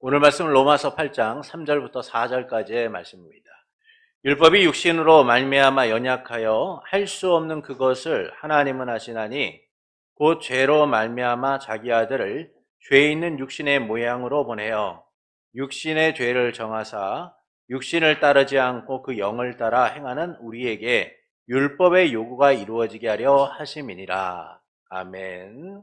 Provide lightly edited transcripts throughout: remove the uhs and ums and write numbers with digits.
오늘 말씀은 로마서 8장 3절부터 4절까지의 말씀입니다. 율법이 육신으로 말미암아 연약하여 할 수 없는 그것을 하나님은 하시나니 곧 죄로 말미암아 자기 아들을 죄 있는 육신의 모양으로 보내어 육신의 죄를 정하사 육신을 따르지 않고 그 영을 따라 행하는 우리에게 율법의 요구가 이루어지게 하려 하심이니라. 아멘.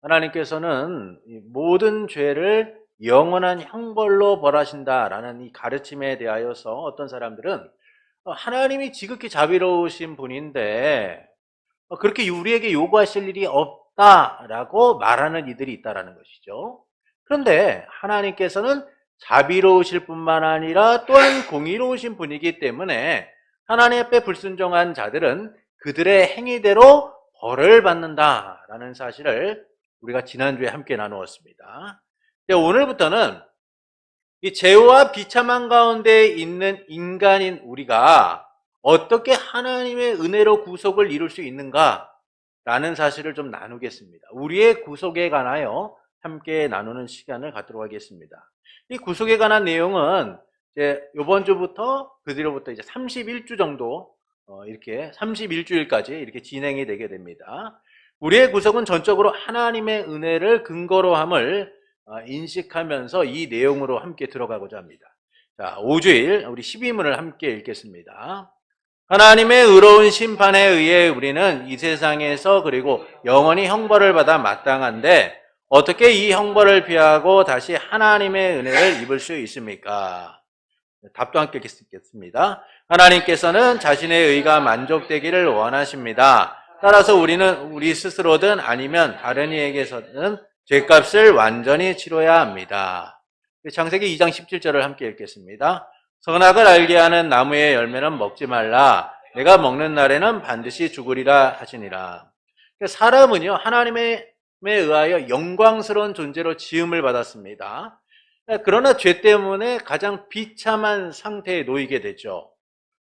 하나님께서는 모든 죄를 영원한 형벌로 벌하신다라는 이 가르침에 대하여서 어떤 사람들은 하나님이 지극히 자비로우신 분인데 그렇게 우리에게 요구하실 일이 없다라고 말하는 이들이 있다라는 것이죠. 그런데 하나님께서는 자비로우실 뿐만 아니라 또한 공의로우신 분이기 때문에 하나님 앞에 불순종한 자들은 그들의 행위대로 벌을 받는다라는 사실을 우리가 지난주에 함께 나누었습니다. 오늘부터는 이 죄와 비참한 가운데 있는 인간인 우리가 어떻게 하나님의 은혜로 구속을 이룰 수 있는가라는 사실을 좀 나누겠습니다. 우리의 구속에 관하여 함께 나누는 시간을 갖도록 하겠습니다. 이 구속에 관한 내용은 이제 이번 주부터 그 뒤로부터 이제 31주 정도 이렇게 31주일까지 이렇게 진행이 되게 됩니다. 우리의 구속은 전적으로 하나님의 은혜를 근거로 함을 인식하면서 이 내용으로 함께 들어가고자 합니다. 자, 5주일 우리 12문을 함께 읽겠습니다. 하나님의 의로운 심판에 의해 우리는 이 세상에서 그리고 영원히 형벌을 받아 마땅한데 어떻게 이 형벌을 피하고 다시 하나님의 은혜를 입을 수 있습니까? 답도 함께 읽겠습니다. 하나님께서는 자신의 의가 만족되기를 원하십니다. 따라서 우리는 우리 스스로든 아니면 다른 이에게서는 죄값을 완전히 치러야 합니다. 창세기 2장 17절을 함께 읽겠습니다. 선악을 알게 하는 나무의 열매는 먹지 말라. 내가 먹는 날에는 반드시 죽으리라 하시니라. 사람은요, 하나님에 의하여 영광스러운 존재로 지음을 받았습니다. 그러나 죄 때문에 가장 비참한 상태에 놓이게 되죠.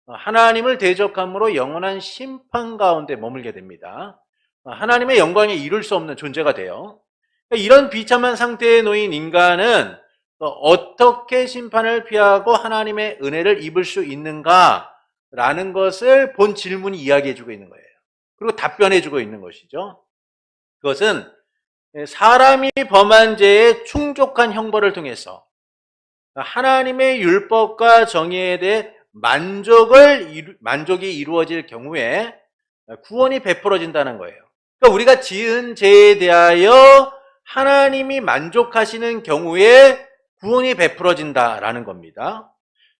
하나님을 대적함으로 영원한 심판 가운데 머물게 됩니다. 하나님의 영광에 이룰 수 없는 존재가 돼요. 이런 비참한 상태에 놓인 인간은 어떻게 심판을 피하고 하나님의 은혜를 입을 수 있는가라는 것을 본 질문이 이야기해주고 있는 거예요. 그리고 답변해주고 있는 것이죠. 그것은 사람이 범한 죄의 충족한 형벌을 통해서 하나님의 율법과 정의에 대해 만족이 이루어질 경우에 구원이 베풀어진다는 거예요. 그러니까 우리가 지은 죄에 대하여 하나님이 만족하시는 경우에 구원이 베풀어진다라는 겁니다.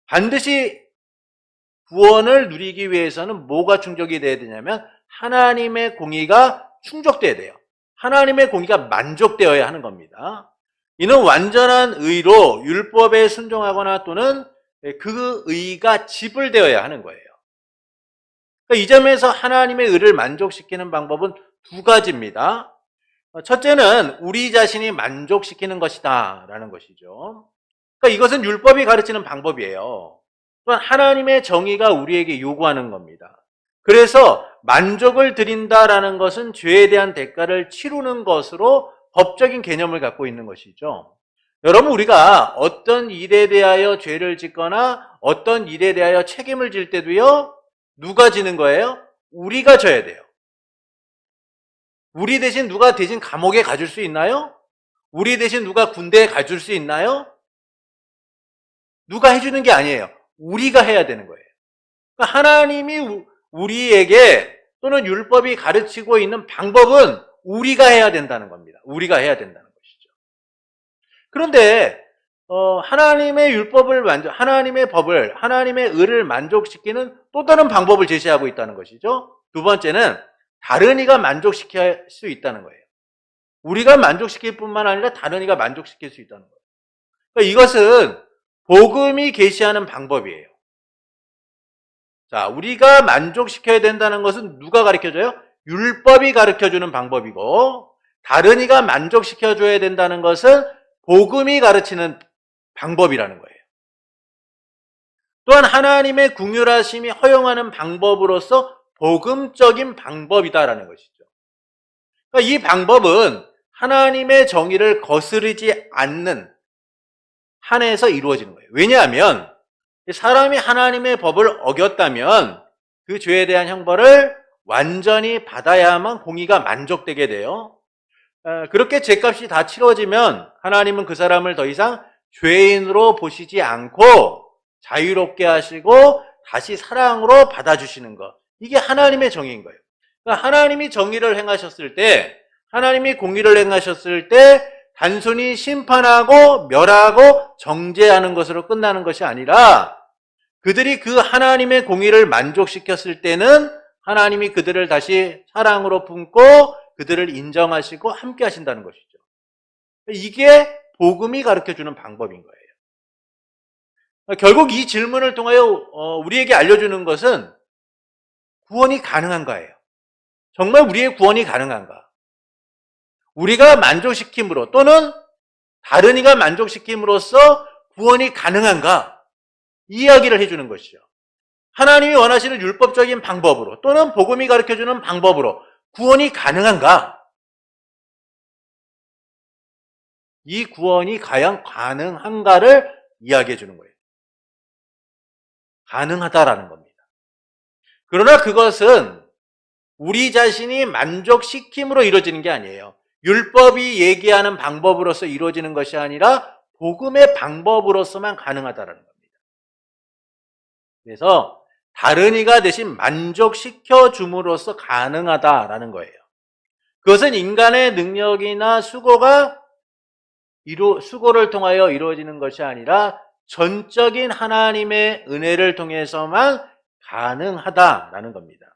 반드시 구원을 누리기 위해서는 뭐가 충족이 돼야 되냐면 하나님의 공의가 충족돼야 돼요. 하나님의 공의가 만족되어야 하는 겁니다. 이는 완전한 의로 율법에 순종하거나 또는 그 의가 지불되어야 하는 거예요. 그러니까 이 점에서 하나님의 의를 만족시키는 방법은 두 가지입니다. 첫째는 우리 자신이 만족시키는 것이다 라는 것이죠. 그러니까 이것은 율법이 가르치는 방법이에요. 또한 하나님의 정의가 우리에게 요구하는 겁니다. 그래서 만족을 드린다라는 것은 죄에 대한 대가를 치르는 것으로 법적인 개념을 갖고 있는 것이죠. 여러분, 우리가 어떤 일에 대하여 죄를 짓거나 어떤 일에 대하여 책임을 질 때도요, 누가 지는 거예요? 우리가 져야 돼요. 우리 대신 누가 대신 감옥에 가줄 수 있나요? 우리 대신 누가 군대에 가줄 수 있나요? 누가 해주는 게 아니에요. 우리가 해야 되는 거예요. 그러니까 하나님이 우리에게 또는 율법이 가르치고 있는 방법은 우리가 해야 된다는 겁니다. 우리가 해야 된다는 것이죠. 그런데 하나님의 하나님의 법을, 하나님의 의를 만족시키는 또 다른 방법을 제시하고 있다는 것이죠. 두 번째는 다른 이가 만족시킬 수 있다는 거예요. 우리가 만족시킬 뿐만 아니라 다른 이가 만족시킬 수 있다는 거예요. 그러니까 이것은 복음이 계시하는 방법이에요. 자, 우리가 만족시켜야 된다는 것은 누가 가르쳐줘요? 율법이 가르쳐주는 방법이고, 다른 이가 만족시켜줘야 된다는 것은 복음이 가르치는 방법이라는 거예요. 또한 하나님의 긍휼하심이 허용하는 방법으로서 복음적인 방법이다라는 것이죠. 그러니까 이 방법은 하나님의 정의를 거스르지 않는 한에서 이루어지는 거예요. 왜냐하면 사람이 하나님의 법을 어겼다면 그 죄에 대한 형벌을 완전히 받아야만 공의가 만족되게 돼요. 그렇게 죄값이 다 치러지면 하나님은 그 사람을 더 이상 죄인으로 보시지 않고 자유롭게 하시고 다시 사랑으로 받아주시는 것. 이게 하나님의 정의인 거예요. 그러니까 하나님이 정의를 행하셨을 때, 하나님이 공의를 행하셨을 때 단순히 심판하고 멸하고 정죄하는 것으로 끝나는 것이 아니라 그들이 그 하나님의 공의를 만족시켰을 때는 하나님이 그들을 다시 사랑으로 품고 그들을 인정하시고 함께 하신다는 것이죠. 이게 복음이 가르쳐주는 방법인 거예요. 결국 이 질문을 통하여 우리에게 알려주는 것은 구원이 가능한가예요. 정말 우리의 구원이 가능한가? 우리가 만족시킴으로 또는 다른 이가 만족시킴으로써 구원이 가능한가? 이 이야기를 해주는 것이죠. 하나님이 원하시는 율법적인 방법으로 또는 복음이 가르쳐주는 방법으로 구원이 가능한가? 이 구원이 과연 가능한가를 이야기해 주는 거예요. 가능하다라는 겁니다. 그러나 그것은 우리 자신이 만족시킴으로 이루어지는 게 아니에요. 율법이 얘기하는 방법으로서 이루어지는 것이 아니라 복음의 방법으로서만 가능하다라는 겁니다. 그래서 다른 이가 대신 만족시켜 줌으로써 가능하다라는 거예요. 그것은 인간의 능력이나 수고를 통하여 이루어지는 것이 아니라 전적인 하나님의 은혜를 통해서만 가능하다라는 겁니다.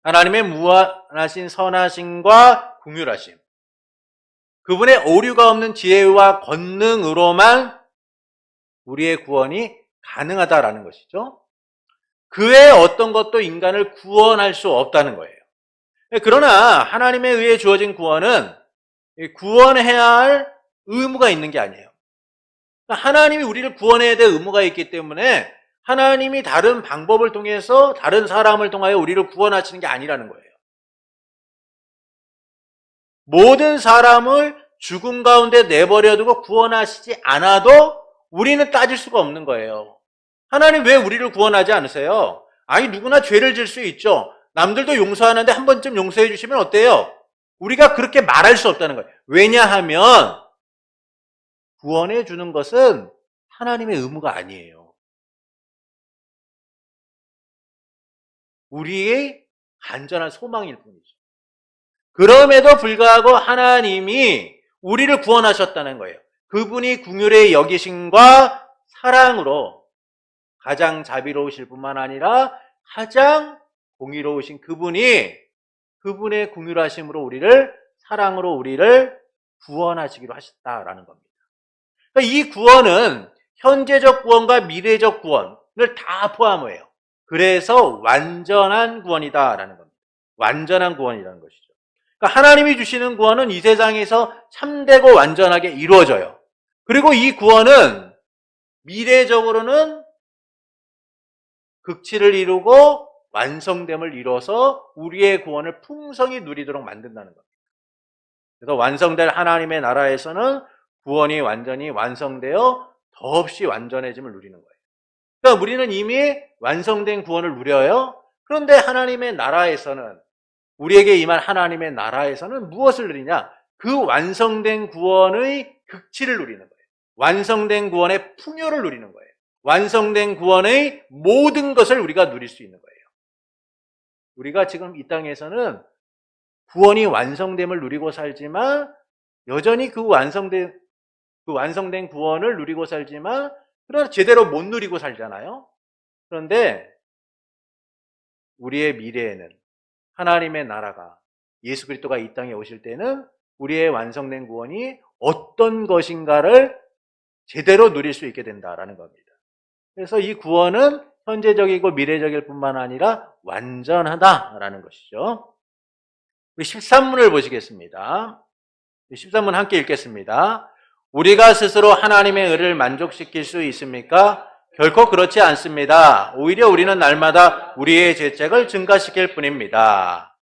하나님의 무한하신 선하심과 긍휼하심, 그분의 오류가 없는 지혜와 권능으로만 우리의 구원이 가능하다라는 것이죠. 그 외에 어떤 것도 인간을 구원할 수 없다는 거예요. 그러나 하나님에 의해 주어진 구원은 구원해야 할 의무가 있는 게 아니에요. 하나님이 우리를 구원해야 될 의무가 있기 때문에 하나님이 다른 방법을 통해서 다른 사람을 통하여 우리를 구원하시는 게 아니라는 거예요. 모든 사람을 죽음 가운데 내버려두고 구원하시지 않아도 우리는 따질 수가 없는 거예요. 하나님 왜 우리를 구원하지 않으세요? 아니 누구나 죄를 질 수 있죠. 남들도 용서하는데 한 번쯤 용서해 주시면 어때요? 우리가 그렇게 말할 수 없다는 거예요. 왜냐하면 구원해 주는 것은 하나님의 의무가 아니에요. 우리의 간절한 소망일 뿐이죠. 그럼에도 불구하고 하나님이 우리를 구원하셨다는 거예요. 그분이 긍휼의 여기심과 사랑으로 가장 자비로우실 뿐만 아니라 가장 공의로우신 그분이 그분의 긍휼하심으로 우리를 사랑으로 우리를 구원하시기로 하셨다라는 겁니다. 그러니까 이 구원은 현재적 구원과 미래적 구원을 다 포함해요. 그래서 완전한 구원이다라는 겁니다. 완전한 구원이라는 것이죠. 그러니까 하나님이 주시는 구원은 이 세상에서 참되고 완전하게 이루어져요. 그리고 이 구원은 미래적으로는 극치를 이루고 완성됨을 이뤄서 우리의 구원을 풍성히 누리도록 만든다는 겁니다. 그래서 완성될 하나님의 나라에서는 구원이 완전히 완성되어 더없이 완전해짐을 누리는 거예요. 그러니까 우리는 이미 완성된 구원을 누려요. 그런데 하나님의 나라에서는, 우리에게 임한 하나님의 나라에서는 무엇을 누리냐? 그 완성된 구원의 극치를 누리는 거예요. 완성된 구원의 풍요를 누리는 거예요. 완성된 구원의 모든 것을 우리가 누릴 수 있는 거예요. 우리가 지금 이 땅에서는 구원이 완성됨을 누리고 살지만 여전히 그 완성된 구원을 누리고 살지만 그러나 제대로 못 누리고 살잖아요. 그런데 우리의 미래에는 하나님의 나라가, 예수 그리스도가 이 땅에 오실 때는 우리의 완성된 구원이 어떤 것인가를 제대로 누릴 수 있게 된다라는 겁니다. 그래서 이 구원은 현재적이고 미래적일 뿐만 아니라 완전하다라는 것이죠. 우리 13문을 보시겠습니다. 13문 함께 읽겠습니다. 우리가 스스로 하나님의 의를 만족시킬 수 있습니까? 결코 그렇지 않습니다. 오히려 우리는 날마다 우리의 죄책을 증가시킬 뿐입니다.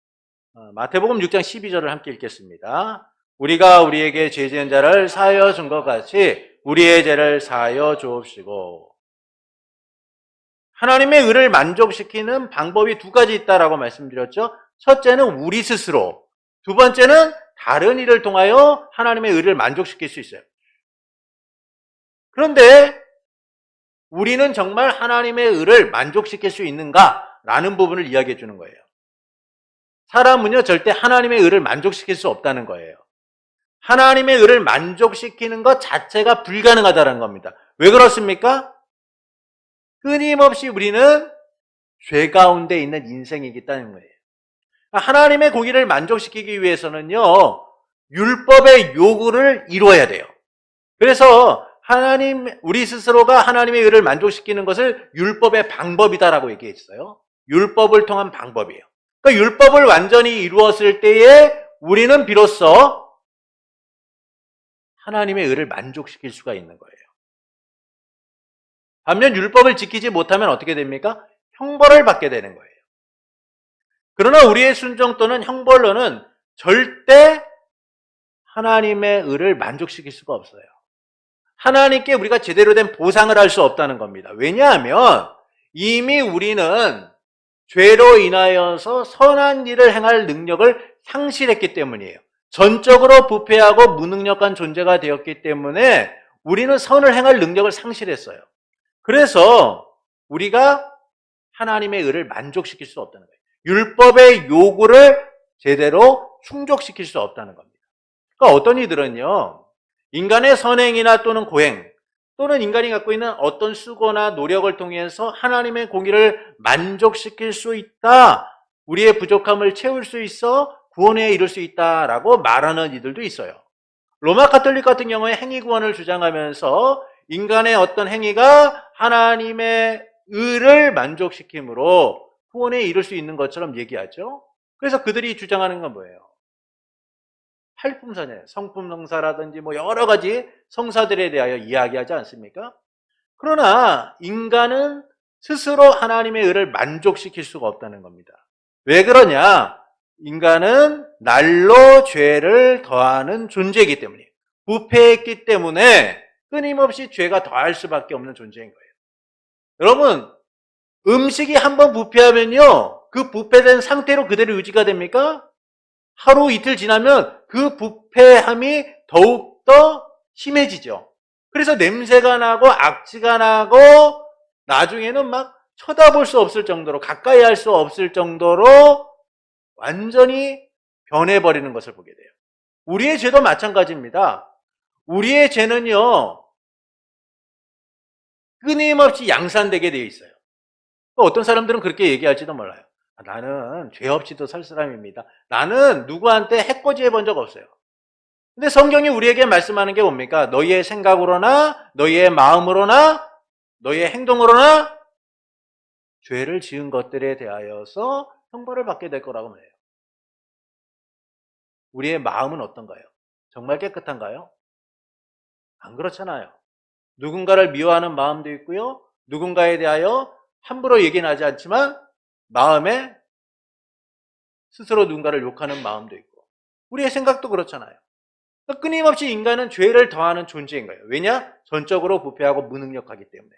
마태복음 6장 12절을 함께 읽겠습니다. 우리가 우리에게 죄 지은 자를 사하여 준 것 같이 우리의 죄를 사하여 주옵시고. 하나님의 의를 만족시키는 방법이 두 가지 있다라고 말씀드렸죠. 첫째는 우리 스스로, 두 번째는 다른 일을 통하여 하나님의 의를 만족시킬 수 있어요. 그런데 우리는 정말 하나님의 의를 만족시킬 수 있는가라는 부분을 이야기해 주는 거예요. 사람은요, 절대 하나님의 의를 만족시킬 수 없다는 거예요. 하나님의 의를 만족시키는 것 자체가 불가능하다는 겁니다. 왜 그렇습니까? 끊임없이 우리는 죄 가운데 있는 인생이기 때문인 거예요. 하나님의 공의를 만족시키기 위해서는요, 율법의 요구를 이루어야 돼요. 그래서 우리 스스로가 하나님의 의를 만족시키는 것을 율법의 방법이다라고 얘기했어요. 율법을 통한 방법이에요. 그러니까 율법을 완전히 이루었을 때에 우리는 비로소 하나님의 의를 만족시킬 수가 있는 거예요. 반면 율법을 지키지 못하면 어떻게 됩니까? 형벌을 받게 되는 거예요. 그러나 우리의 순종 또는 형벌로는 절대 하나님의 의를 만족시킬 수가 없어요. 하나님께 우리가 제대로 된 보상을 할 수 없다는 겁니다. 왜냐하면 이미 우리는 죄로 인하여서 선한 일을 행할 능력을 상실했기 때문이에요. 전적으로 부패하고 무능력한 존재가 되었기 때문에 우리는 선을 행할 능력을 상실했어요. 그래서 우리가 하나님의 의를 만족시킬 수 없다는 거예요. 율법의 요구를 제대로 충족시킬 수 없다는 겁니다. 그러니까 어떤 이들은요, 인간의 선행이나 또는 고행, 또는 인간이 갖고 있는 어떤 수고나 노력을 통해서 하나님의 공의를 만족시킬 수 있다, 우리의 부족함을 채울 수 있어 구원에 이룰 수 있다라고 말하는 이들도 있어요. 로마 가톨릭 같은 경우에 행위 구원을 주장하면서 인간의 어떤 행위가 하나님의 의를 만족시킴으로 구원에 이룰 수 있는 것처럼 얘기하죠. 그래서 그들이 주장하는 건 뭐예요? 팔품성사잖아요. 성품성사라든지 뭐 여러 가지 성사들에 대하여 이야기하지 않습니까? 그러나 인간은 스스로 하나님의 의를 만족시킬 수가 없다는 겁니다. 왜 그러냐? 인간은 날로 죄를 더하는 존재이기 때문이에요. 부패했기 때문에 끊임없이 죄가 더할 수밖에 없는 존재인 거예요. 여러분, 음식이 한번 부패하면요, 그 부패된 상태로 그대로 유지가 됩니까? 하루 이틀 지나면 그 부패함이 더욱더 심해지죠. 그래서 냄새가 나고 악취가 나고 나중에는 막 쳐다볼 수 없을 정도로, 가까이 할 수 없을 정도로 완전히 변해버리는 것을 보게 돼요. 우리의 죄도 마찬가지입니다. 우리의 죄는요, 끊임없이 양산되게 되어 있어요. 어떤 사람들은 그렇게 얘기할지도 몰라요. 나는 죄 없이도 살 사람입니다. 나는 누구한테 해코지 해본 적 없어요. 근데 성경이 우리에게 말씀하는 게 뭡니까? 너희의 생각으로나 너희의 마음으로나 너희의 행동으로나 죄를 지은 것들에 대하여서 형벌을 받게 될 거라고 말해요. 우리의 마음은 어떤가요? 정말 깨끗한가요? 안 그렇잖아요. 누군가를 미워하는 마음도 있고요. 누군가에 대하여 함부로 얘기는 하지 않지만 마음에 스스로 누군가를 욕하는 마음도 있고, 우리의 생각도 그렇잖아요. 끊임없이 인간은 죄를 더하는 존재인 거예요. 왜냐? 전적으로 부패하고 무능력하기 때문에.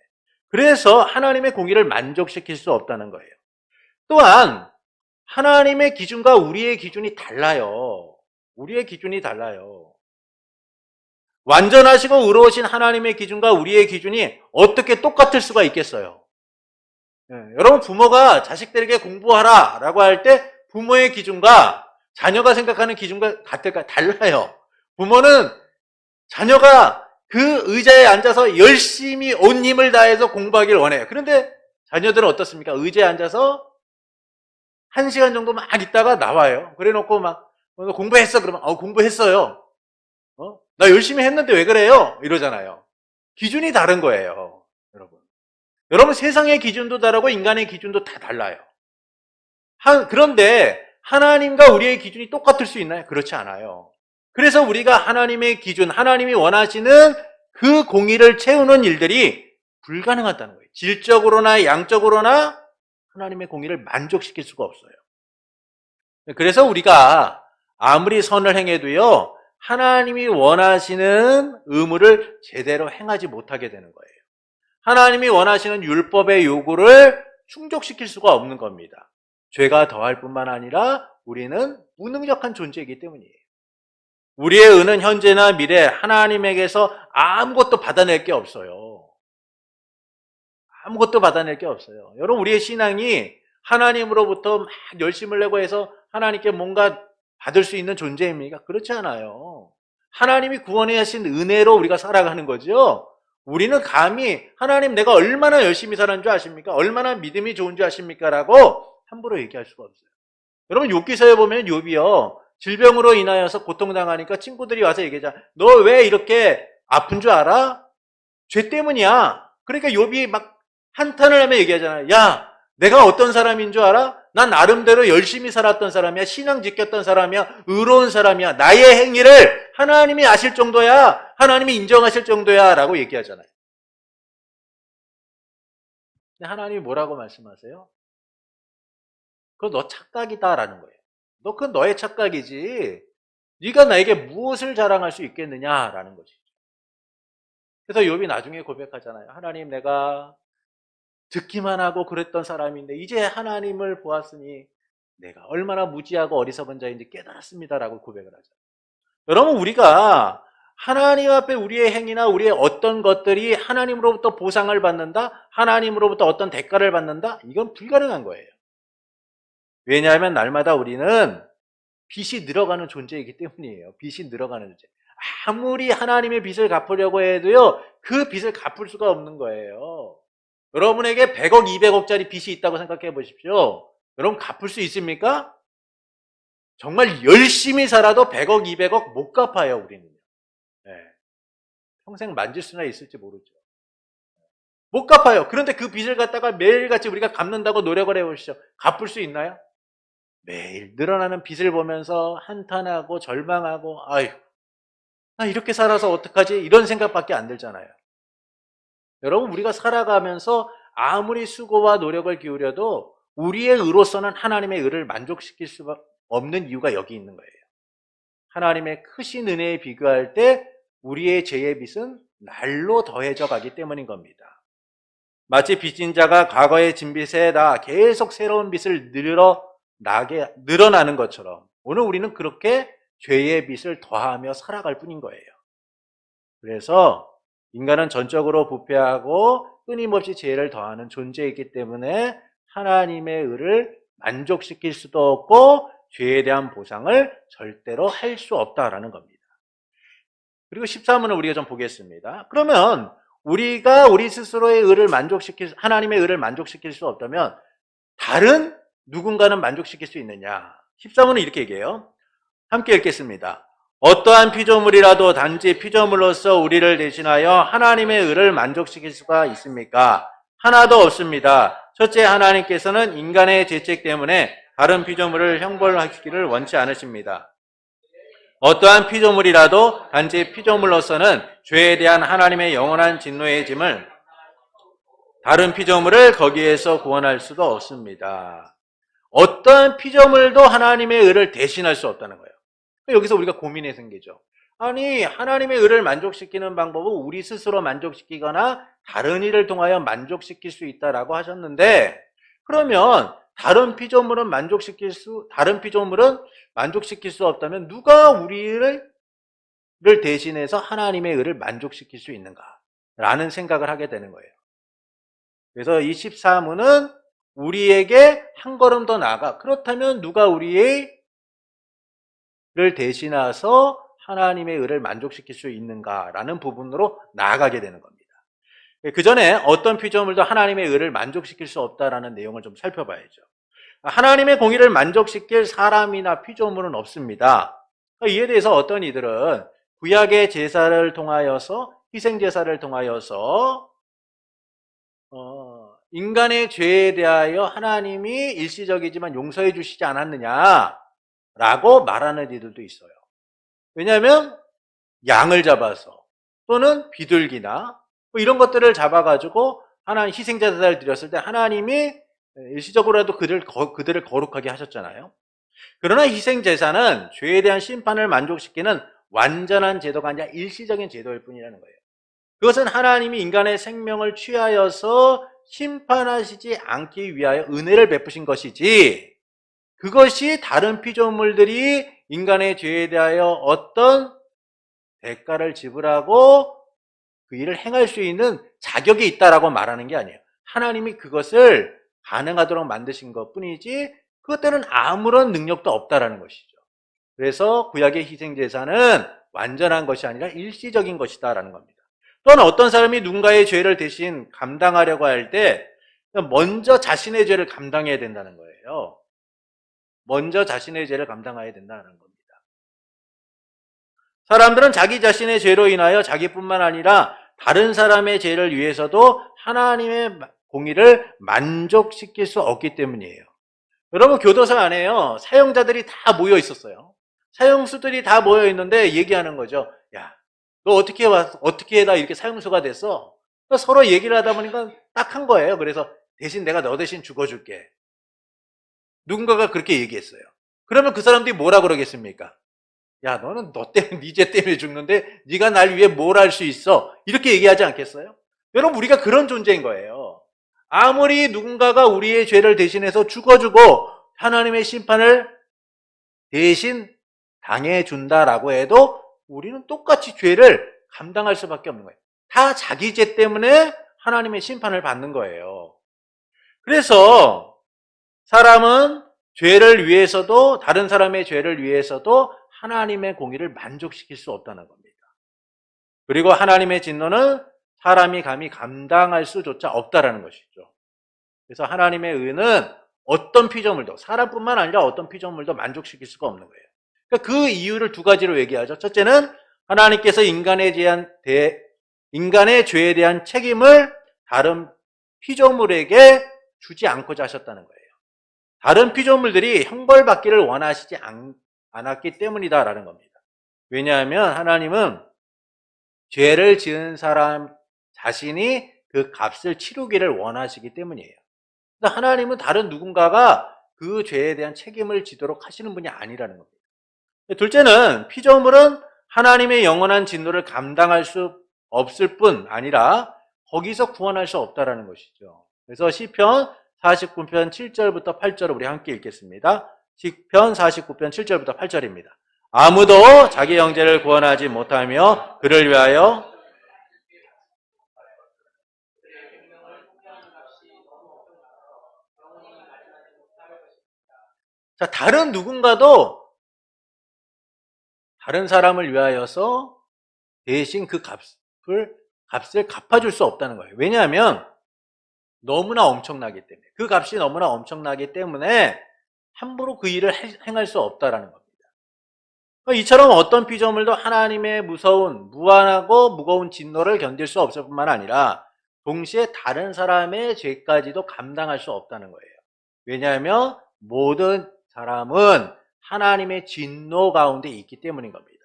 그래서 하나님의 공의를 만족시킬 수 없다는 거예요. 또한 하나님의 기준과 우리의 기준이 달라요. 우리의 기준이 달라요. 완전하시고 의로우신 하나님의 기준과 우리의 기준이 어떻게 똑같을 수가 있겠어요? 여러분, 부모가 자식들에게 공부하라 라고 할 때 부모의 기준과 자녀가 생각하는 기준과 같을까요? 달라요. 부모는 자녀가 그 의자에 앉아서 열심히 온 힘을 다해서 공부하길 원해요. 그런데 자녀들은 어떻습니까? 의자에 앉아서 1시간 정도 막 있다가 나와요. 그래 놓고 막 공부했어? 그러면 공부했어요. 나 열심히 했는데 왜 그래요? 이러잖아요. 기준이 다른 거예요. 여러분, 세상의 기준도 다르고 인간의 기준도 다 달라요. 그런데 하나님과 우리의 기준이 똑같을 수 있나요? 그렇지 않아요. 그래서 우리가 하나님의 기준, 하나님이 원하시는 그 공의를 채우는 일들이 불가능하다는 거예요. 질적으로나 양적으로나 하나님의 공의를 만족시킬 수가 없어요. 그래서 우리가 아무리 선을 행해도요, 하나님이 원하시는 의무를 제대로 행하지 못하게 되는 거예요. 하나님이 원하시는 율법의 요구를 충족시킬 수가 없는 겁니다. 죄가 더할 뿐만 아니라 우리는 무능력한 존재이기 때문이에요. 우리의 의는 현재나 미래 하나님에게서 아무것도 받아낼 게 없어요. 아무것도 받아낼 게 없어요. 여러분, 우리의 신앙이 하나님으로부터 막 열심을 내고 해서 하나님께 뭔가 받을 수 있는 존재입니까? 그렇지 않아요. 하나님이 구원해 하신 은혜로 우리가 살아가는 거죠. 우리는 감히 하나님 내가 얼마나 열심히 살았는 줄 아십니까? 얼마나 믿음이 좋은 줄 아십니까? 라고 함부로 얘기할 수가 없어요. 여러분, 욥기서에 보면 욥이요, 질병으로 인하여서 고통당하니까 친구들이 와서 얘기하자. 너 왜 이렇게 아픈 줄 알아? 죄 때문이야. 그러니까 욥이 막 한탄을 하며 얘기하잖아요. 야, 내가 어떤 사람인 줄 알아? 난 나름대로 열심히 살았던 사람이야. 신앙 지켰던 사람이야. 의로운 사람이야. 나의 행위를 하나님이 아실 정도야. 하나님이 인정하실 정도야. 라고 얘기하잖아요. 근데 하나님이 뭐라고 말씀하세요? 그거 너 착각이다 라는 거예요. 그건 너의 착각이지. 네가 나에게 무엇을 자랑할 수 있겠느냐라는 것이죠. 그래서 욥이 나중에 고백하잖아요. 하나님, 내가 듣기만 하고 그랬던 사람인데 이제 하나님을 보았으니 내가 얼마나 무지하고 어리석은 자인지 깨달았습니다라고 고백을 하죠. 여러분, 우리가 하나님 앞에 우리의 행위나 우리의 어떤 것들이 하나님으로부터 보상을 받는다, 하나님으로부터 어떤 대가를 받는다, 이건 불가능한 거예요. 왜냐하면 날마다 우리는 빚이 늘어가는 존재이기 때문이에요. 빚이 늘어가는 존재. 아무리 하나님의 빚을 갚으려고 해도요, 그 빚을 갚을 수가 없는 거예요. 여러분에게 100억, 200억짜리 빚이 있다고 생각해 보십시오. 여러분, 갚을 수 있습니까? 정말 열심히 살아도 100억, 200억 못 갚아요, 우리는. 네. 평생 만질 수나 있을지 모르죠. 못 갚아요. 그런데 그 빚을 갖다가 매일같이 우리가 갚는다고 노력을 해보시죠. 갚을 수 있나요? 매일 늘어나는 빚을 보면서 한탄하고 절망하고, 아유, 나 이렇게 살아서 어떡하지? 이런 생각밖에 안 들잖아요. 여러분, 우리가 살아가면서 아무리 수고와 노력을 기울여도 우리의 의로서는 하나님의 의를 만족시킬 수 없는 이유가 여기 있는 거예요. 하나님의 크신 은혜에 비교할 때 우리의 죄의 빚은 날로 더해져 가기 때문인 겁니다. 마치 빚진 자가 과거의 진 빚에다 계속 새로운 빚을 늘어나는 것처럼 오늘 우리는 그렇게 죄의 빚을 더하며 살아갈 뿐인 거예요. 그래서 인간은 전적으로 부패하고 끊임없이 죄를 더하는 존재이기 때문에 하나님의 의를 만족시킬 수도 없고 죄에 대한 보상을 절대로 할 수 없다라는 겁니다. 그리고 13문을 우리가 좀 보겠습니다. 그러면 우리가 우리 스스로의 의를 하나님의 의를 만족시킬 수 없다면 다른 누군가는 만족시킬 수 있느냐? 13문은 이렇게 얘기해요. 함께 읽겠습니다. 어떠한 피조물이라도 단지 피조물로서 우리를 대신하여 하나님의 의를 만족시킬 수가 있습니까? 하나도 없습니다. 첫째, 하나님께서는 인간의 죄책 때문에 다른 피조물을 형벌하시기를 원치 않으십니다. 어떠한 피조물이라도 단지 피조물로서는 죄에 대한 하나님의 영원한 진노의 짐을 다른 피조물을 거기에서 구원할 수도 없습니다. 어떠한 피조물도 하나님의 의를 대신할 수 없다는 거예요. 여기서 우리가 고민이 생기죠. 아니, 하나님의 의를 만족시키는 방법은 우리 스스로 만족시키거나 다른 일을 통하여 만족시킬 수 있다라고 하셨는데, 그러면 다른 피조물은 만족시킬 수 없다면 누가 우리를 대신해서 하나님의 의를 만족시킬 수 있는가라는 생각을 하게 되는 거예요. 그래서 이 14문은 우리에게 한 걸음 더 나아가, 그렇다면 누가 우리의 를 대신해서 하나님의 의를 만족시킬 수 있는가라는 부분으로 나아가게 되는 겁니다. 그 전에 어떤 피조물도 하나님의 의를 만족시킬 수 없다라는 내용을 좀 살펴봐야죠. 하나님의 공의를 만족시킬 사람이나 피조물은 없습니다. 이에 대해서 어떤 이들은 구약의 제사를 통하여서, 희생제사를 통하여서 인간의 죄에 대하여 하나님이 일시적이지만 용서해 주시지 않았느냐 라고 말하는 이들도 있어요. 왜냐하면 양을 잡아서 또는 비둘기나 뭐 이런 것들을 잡아가지고 하나님 희생제사를 드렸을 때 하나님이 일시적으로라도 그들을 거룩하게 하셨잖아요. 그러나 희생제사는 죄에 대한 심판을 만족시키는 완전한 제도가 아니라 일시적인 제도일 뿐이라는 거예요. 그것은 하나님이 인간의 생명을 취하여서 심판하시지 않기 위하여 은혜를 베푸신 것이지, 그것이 다른 피조물들이 인간의 죄에 대하여 어떤 대가를 지불하고 그 일을 행할 수 있는 자격이 있다라고 말하는 게 아니에요. 하나님이 그것을 가능하도록 만드신 것 뿐이지 그것 때는 아무런 능력도 없다라는 것이죠. 그래서 구약의 희생제사는 완전한 것이 아니라 일시적인 것이다라는 겁니다. 또한 어떤 사람이 누군가의 죄를 대신 감당하려고 할 때 먼저 자신의 죄를 감당해야 된다는 거예요. 먼저 자신의 죄를 감당해야 된다는 겁니다. 사람들은 자기 자신의 죄로 인하여 자기뿐만 아니라 다른 사람의 죄를 위해서도 하나님의 공의를 만족시킬 수 없기 때문이에요. 여러분, 교도소 안에요, 사형자들이 다 모여 있었어요. 사형수들이 다 모여 있는데 얘기하는 거죠. 야, 너 어떻게 해다 이렇게 사형수가 됐어? 서로 얘기를 하다 보니까 딱 한 거예요. 그래서 대신 내가 너 대신 죽어줄게. 누군가가 그렇게 얘기했어요. 그러면 그 사람들이 뭐라 그러겠습니까? 야, 너는 너 때문에, 네 죄 때문에 죽는데 네가 날 위해 뭘 할 수 있어? 이렇게 얘기하지 않겠어요? 여러분, 우리가 그런 존재인 거예요. 아무리 누군가가 우리의 죄를 대신해서 죽어주고 하나님의 심판을 대신 당해준다라고 해도 우리는 똑같이 죄를 감당할 수밖에 없는 거예요. 다 자기 죄 때문에 하나님의 심판을 받는 거예요. 그래서 사람은 죄를 위해서도, 다른 사람의 죄를 위해서도 하나님의 공의를 만족시킬 수 없다는 겁니다. 그리고 하나님의 진노는 사람이 감히 감당할 수조차 없다라는 것이죠. 그래서 하나님의 의는 어떤 피조물도, 사람뿐만 아니라 어떤 피조물도 만족시킬 수가 없는 거예요. 그러니까 그 이유를 두 가지로 얘기하죠. 첫째는 하나님께서 인간의 죄에 대한 책임을 다른 피조물에게 주지 않고자 하셨다는 거예요. 다른 피조물들이 형벌받기를 원하시지 않았기 때문이다라는 겁니다. 왜냐하면 하나님은 죄를 지은 사람 자신이 그 값을 치르기를 원하시기 때문이에요. 하나님은 다른 누군가가 그 죄에 대한 책임을 지도록 하시는 분이 아니라는 겁니다. 둘째는 피조물은 하나님의 영원한 진노를 감당할 수 없을 뿐 아니라 거기서 구원할 수 없다라는 것이죠. 그래서 시편 49편 7절부터 8절을 우리 함께 읽겠습니다. 시편 49편 7절부터 8절입니다. 아무도 자기 형제를 구원하지 못하며 그를 위하여 다른 누군가도 다른 사람을 위하여서 대신 그 값을 갚아줄 수 없다는 거예요. 왜냐하면 너무나 엄청나기 때문에, 그 값이 너무나 엄청나기 때문에 함부로 그 일을 행할 수 없다라는 겁니다. 이처럼 어떤 피조물도 하나님의 무한하고 무거운 진노를 견딜 수 없을 뿐만 아니라 동시에 다른 사람의 죄까지도 감당할 수 없다는 거예요. 왜냐하면 모든 사람은 하나님의 진노 가운데 있기 때문인 겁니다.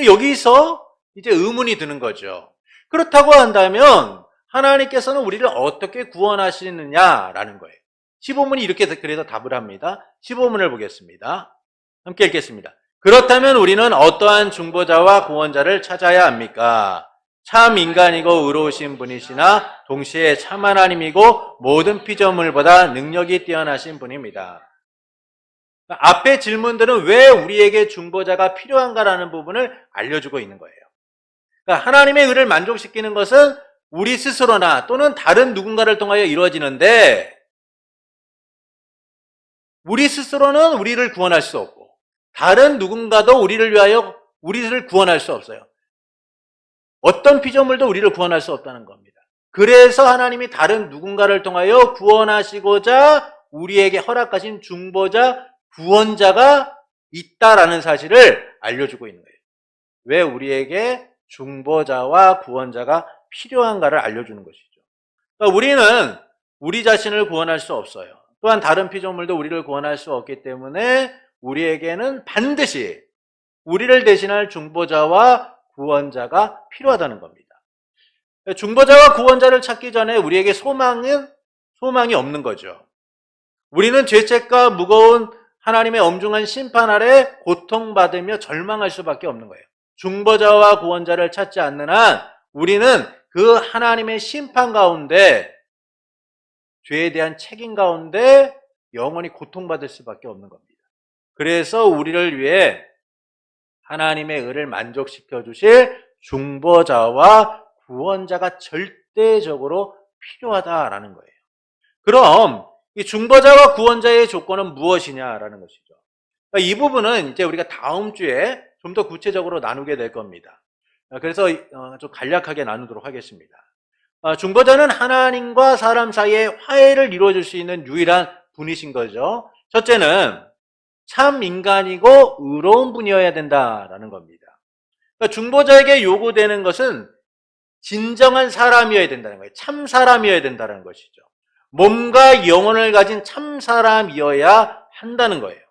여기서 이제 의문이 드는 거죠. 그렇다고 한다면 하나님께서는 우리를 어떻게 구원하시느냐라는 거예요. 15문이 이렇게 그래서 답을 합니다. 15문을 보겠습니다. 함께 읽겠습니다. 그렇다면 우리는 어떠한 중보자와 구원자를 찾아야 합니까? 참 인간이고 의로우신 분이시나 동시에 참 하나님이고 모든 피조물보다 능력이 뛰어나신 분입니다. 앞의 질문들은 왜 우리에게 중보자가 필요한가라는 부분을 알려주고 있는 거예요. 그러니까 하나님의 의를 만족시키는 것은 우리 스스로나 또는 다른 누군가를 통하여 이루어지는데 우리 스스로는 우리를 구원할 수 없고 다른 누군가도 우리를 위하여 우리를 구원할 수 없어요. 어떤 피조물도 우리를 구원할 수 없다는 겁니다. 그래서 하나님이 다른 누군가를 통하여 구원하시고자 우리에게 허락하신 중보자, 구원자가 있다라는 사실을 알려주고 있는 거예요. 왜 우리에게 중보자와 구원자가 필요한가를 알려주는 것이죠. 그러니까 우리는 우리 자신을 구원할 수 없어요. 또한 다른 피조물도 우리를 구원할 수 없기 때문에 우리에게는 반드시 우리를 대신할 중보자와 구원자가 필요하다는 겁니다. 중보자와 구원자를 찾기 전에 우리에게 소망이 없는 거죠. 우리는 죄책과 무거운 하나님의 엄중한 심판 아래 고통받으며 절망할 수밖에 없는 거예요. 중보자와 구원자를 찾지 않는 한 우리는 그 하나님의 심판 가운데, 죄에 대한 책임 가운데 영원히 고통받을 수밖에 없는 겁니다. 그래서 우리를 위해 하나님의 의를 만족시켜 주실 중보자와 구원자가 절대적으로 필요하다라는 거예요. 그럼 이 중보자와 구원자의 조건은 무엇이냐라는 것이죠. 이 부분은 이제 우리가 다음 주에 좀 더 구체적으로 나누게 될 겁니다. 그래서 좀 간략하게 나누도록 하겠습니다. 중보자는 하나님과 사람 사이에 화해를 이루어줄 수 있는 유일한 분이신 거죠. 첫째는 참 인간이고 의로운 분이어야 된다라는 겁니다. 그러니까 중보자에게 요구되는 것은 진정한 사람이어야 된다는 거예요. 참 사람이어야 된다는 것이죠. 몸과 영혼을 가진 참 사람이어야 한다는 거예요.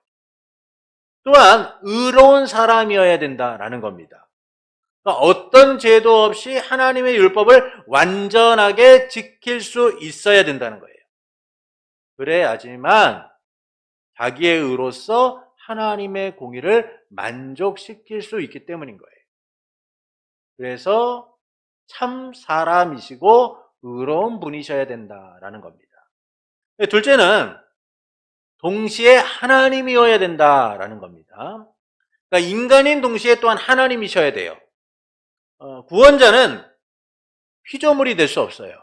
또한 의로운 사람이어야 된다라는 겁니다. 그러니까 어떤 죄도 없이 하나님의 율법을 완전하게 지킬 수 있어야 된다는 거예요. 그래야지만 자기의 의로서 하나님의 공의를 만족시킬 수 있기 때문인 거예요. 그래서 참 사람이시고 의로운 분이셔야 된다라는 겁니다. 둘째는 동시에 하나님이어야 된다라는 겁니다. 그러니까 인간인 동시에 또한 하나님이셔야 돼요. 구원자는 피조물이 될 수 없어요.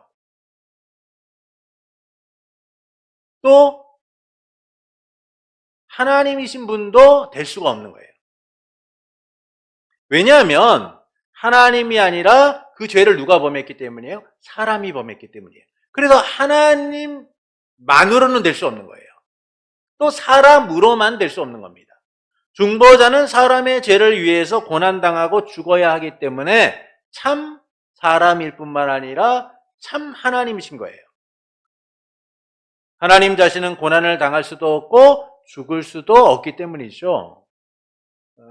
또 하나님이신 분도 될 수가 없는 거예요. 왜냐하면 하나님이 아니라 그 죄를 누가 범했기 때문이에요? 사람이 범했기 때문이에요. 그래서 하나님만으로는 될 수 없는 거예요. 또 사람으로만 될 수 없는 겁니다. 중보자는 사람의 죄를 위해서 고난당하고 죽어야 하기 때문에 참 사람일 뿐만 아니라 참 하나님이신 거예요. 하나님 자신은 고난을 당할 수도 없고 죽을 수도 없기 때문이죠.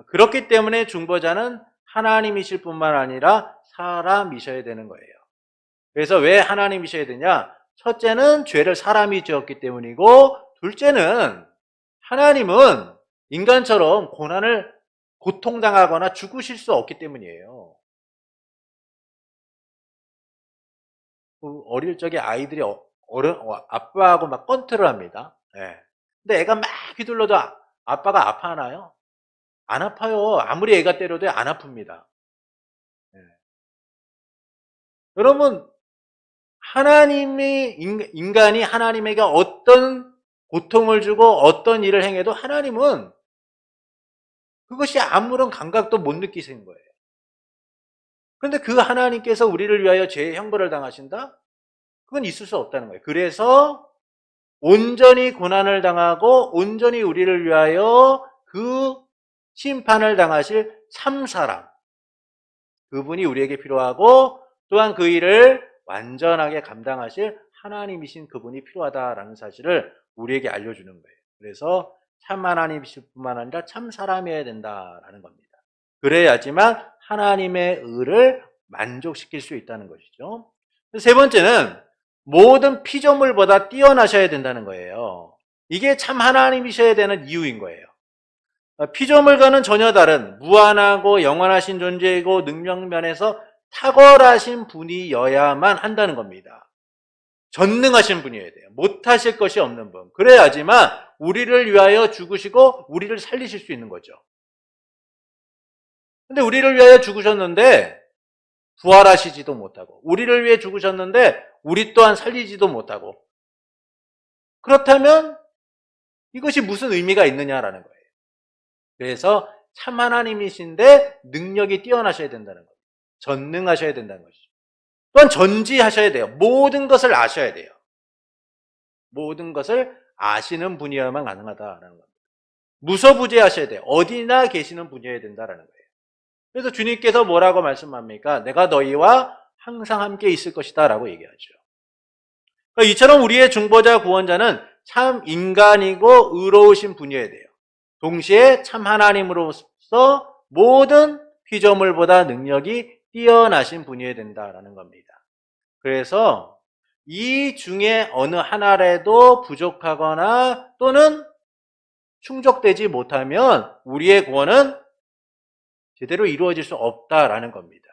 그렇기 때문에 중보자는 하나님이실 뿐만 아니라 사람이셔야 되는 거예요. 그래서 왜 하나님이셔야 되냐? 첫째는 죄를 사람이 지었기 때문이고, 둘째는 하나님은 인간처럼 고통당하거나 죽으실 수 없기 때문이에요. 어릴 적에 아이들이 아빠하고 막 권투를 합니다. 네. 근데 애가 막 휘둘러도 아빠가 아파하나요? 안 아파요. 아무리 애가 때려도 안 아픕니다. 네. 여러분, 인간이 하나님에게 어떤 고통을 주고 어떤 일을 행해도 하나님은 그것이 아무런 감각도 못 느끼시는 거예요. 그런데 그 하나님께서 우리를 위하여 죄의 형벌을 당하신다? 그건 있을 수 없다는 거예요. 그래서 온전히 고난을 당하고 온전히 우리를 위하여 그 심판을 당하실 참사람, 그분이 우리에게 필요하고 또한 그 일을 완전하게 감당하실 하나님이신 그분이 필요하다라는 사실을 우리에게 알려주는 거예요. 그래서 참 하나님이실 뿐만 아니라 참 사람이어야 된다라는 겁니다. 그래야지만 하나님의 의를 만족시킬 수 있다는 것이죠. 세 번째는 모든 피조물보다 뛰어나셔야 된다는 거예요. 이게 참 하나님이셔야 되는 이유인 거예요. 피조물과는 전혀 다른 무한하고 영원하신 존재이고 능력면에서 탁월하신 분이어야만 한다는 겁니다. 전능하신 분이어야 돼요. 못하실 것이 없는 분. 그래야지만 우리를 위하여 죽으시고 우리를 살리실 수 있는 거죠. 근데 우리를 위하여 죽으셨는데 부활하시지도 못하고, 우리를 위해 죽으셨는데 우리 또한 살리지도 못하고, 그렇다면 이것이 무슨 의미가 있느냐라는 거예요. 그래서 참 하나님이신데 능력이 뛰어나셔야 된다는 거예요. 전능하셔야 된다는 것이죠. 또한 전지하셔야 돼요. 모든 것을 아셔야 돼요. 모든 것을 아시는 분이어야만 가능하다라는 겁니다. 무소부재하셔야 돼요. 어디나 계시는 분이어야 된다라는 거예요. 그래서 주님께서 뭐라고 말씀합니까? 내가 너희와 항상 함께 있을 것이다 라고 얘기하죠. 그러니까 이처럼 우리의 중보자 구원자는 참 인간이고 의로우신 분이어야 돼요. 동시에 참 하나님으로서 모든 피조물보다 능력이 뛰어나신 분이어야 된다라는 겁니다. 그래서 이 중에 어느 하나라도 부족하거나 또는 충족되지 못하면 우리의 구원은 제대로 이루어질 수 없다라는 겁니다.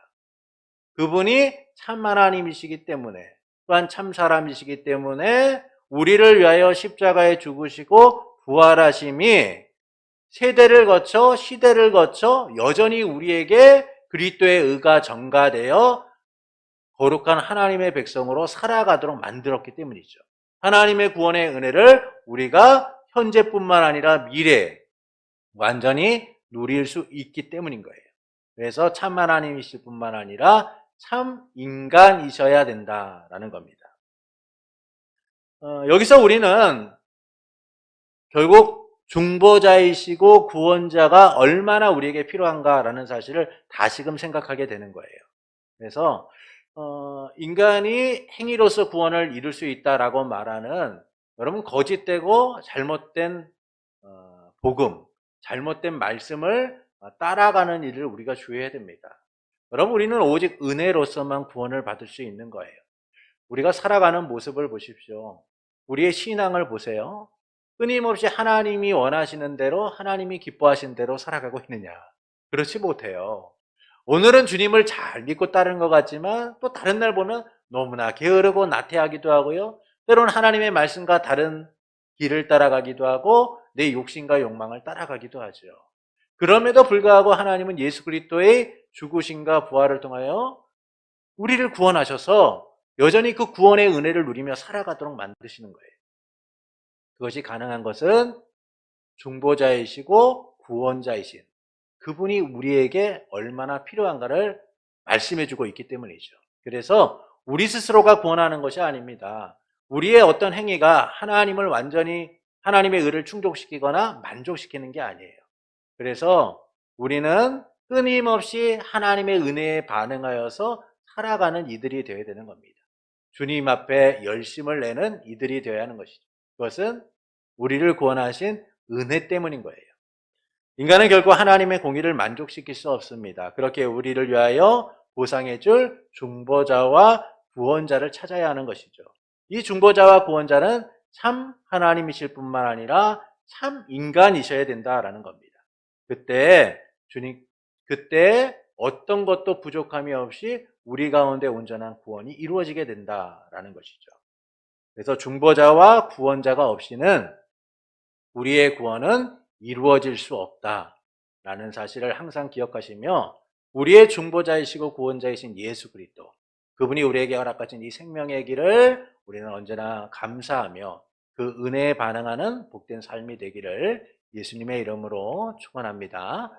그분이 참 하나님이시기 때문에, 또한 참 사람이시기 때문에 우리를 위하여 십자가에 죽으시고 부활하심이 세대를 거쳐 시대를 거쳐 여전히 우리에게 그리스도의 의가 전가되어 거룩한 하나님의 백성으로 살아가도록 만들었기 때문이죠. 하나님의 구원의 은혜를 우리가 현재뿐만 아니라 미래에 완전히 누릴 수 있기 때문인 거예요. 그래서 참 하나님이실 뿐만 아니라 참 인간이셔야 된다라는 겁니다. 여기서 우리는 결국 중보자이시고 구원자가 얼마나 우리에게 필요한가라는 사실을 다시금 생각하게 되는 거예요. 그래서 인간이 행위로서 구원을 이룰 수 있다라고 말하는, 여러분, 거짓되고 잘못된 복음, 잘못된 말씀을 따라가는 일을 우리가 주의해야 됩니다. 여러분, 우리는 오직 은혜로서만 구원을 받을 수 있는 거예요. 우리가 살아가는 모습을 보십시오. 우리의 신앙을 보세요. 끊임없이 하나님이 원하시는 대로, 하나님이 기뻐하시는 대로 살아가고 있느냐? 그렇지 못해요. 오늘은 주님을 잘 믿고 따르는 것 같지만 또 다른 날 보면 너무나 게으르고 나태하기도 하고요. 때로는 하나님의 말씀과 다른 길을 따라가기도 하고 내 욕심과 욕망을 따라가기도 하죠. 그럼에도 불구하고 하나님은 예수 그리스도의 죽으심과 부활을 통하여 우리를 구원하셔서 여전히 그 구원의 은혜를 누리며 살아가도록 만드시는 거예요. 그것이 가능한 것은 중보자이시고 구원자이신 그분이 우리에게 얼마나 필요한가를 말씀해주고 있기 때문이죠. 그래서 우리 스스로가 구원하는 것이 아닙니다. 우리의 어떤 행위가 하나님을 완전히, 하나님의 의를 충족시키거나 만족시키는 게 아니에요. 그래서 우리는 끊임없이 하나님의 은혜에 반응하여서 살아가는 이들이 되어야 되는 겁니다. 주님 앞에 열심을 내는 이들이 되어야 하는 것이죠. 그것은 우리를 구원하신 은혜 때문인 거예요. 인간은 결국 하나님의 공의를 만족시킬 수 없습니다. 그렇게 우리를 위하여 보상해 줄 중보자와 구원자를 찾아야 하는 것이죠. 이 중보자와 구원자는 참 하나님이실 뿐만 아니라 참 인간이셔야 된다라는 겁니다. 그때 어떤 것도 부족함이 없이 우리 가운데 온전한 구원이 이루어지게 된다라는 것이죠. 그래서 중보자와 구원자가 없이는 우리의 구원은 이루어질 수 없다라는 사실을 항상 기억하시며, 우리의 중보자이시고 구원자이신 예수 그리스도, 그분이 우리에게 허락하신 이 생명의 길을 우리는 언제나 감사하며 그 은혜에 반응하는 복된 삶이 되기를 예수님의 이름으로 축원합니다.